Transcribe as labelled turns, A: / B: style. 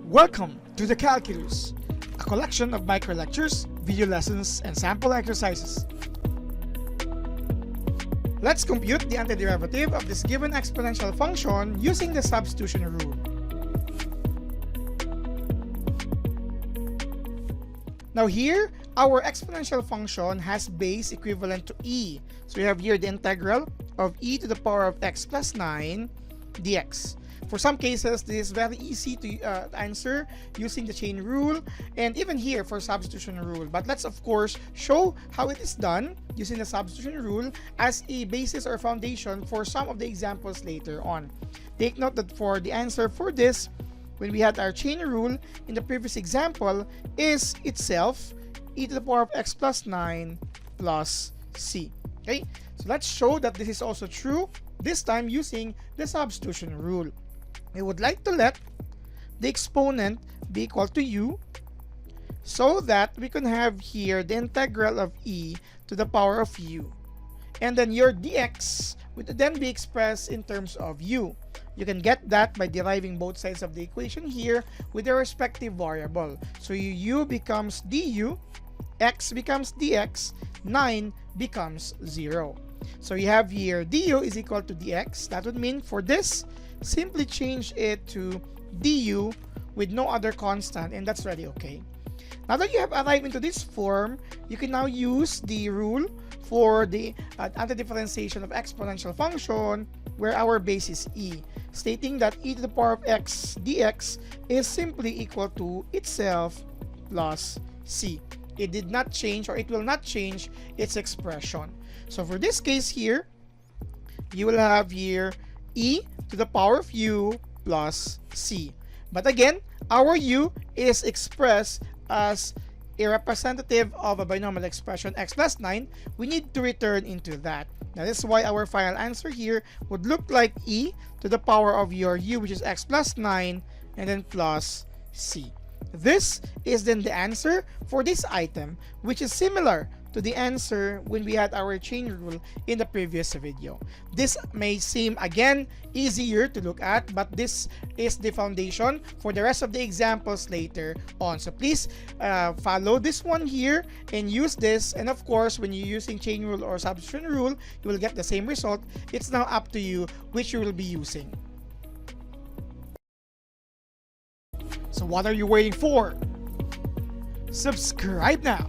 A: Welcome to the Calculus, a collection of micro lectures, video lessons, and sample exercises. Let's compute the antiderivative of this given exponential function using the substitution rule. Now here, our exponential function has base equivalent to e. So we have here the integral of e to the power of x plus 9 dx. For some cases, this is very easy to answer using the chain rule, and even here for substitution rule. But let's of course show how it is done using the substitution rule as a basis or foundation for some of the examples later on. Take note that for the answer for this, when we had our chain rule in the previous example, is itself e to the power of x plus 9 plus c. Okay, so let's show that this is also true, this time using the substitution rule. We would like to let the exponent be equal to u so that we can have here the integral of e to the power of u. And then your dx would then be expressed in terms of u. You can get that by deriving both sides of the equation here with their respective variable. So u becomes du, x becomes dx, 9 becomes 0. So you have here du is equal to dx. That would mean for this, simply change it to du with no other constant, and that's already okay. Now that you have arrived into this form, you can now use the rule for the antidifferentiation of exponential function where our base is e, stating that e to the power of x dx is simply equal to itself plus c. It did not change, or it will not change its expression. So for this case here, you will have here e to the power of u plus c. But again, our u is expressed as a representative of a binomial expression x plus 9. We need to return into that. Now this is why our final answer here would look like e to the power of your u, which is x plus 9, and then plus c. This is then the answer for this item, which is similar to the answer when we had our chain rule in the previous video. This may seem again easier to look at, but this is the foundation for the rest of the examples later on. So please follow this one here and use this. And of course, when you're using chain rule or substitution rule, you will get the same result. It's now up to you which you will be using. So what are you waiting for? Subscribe now!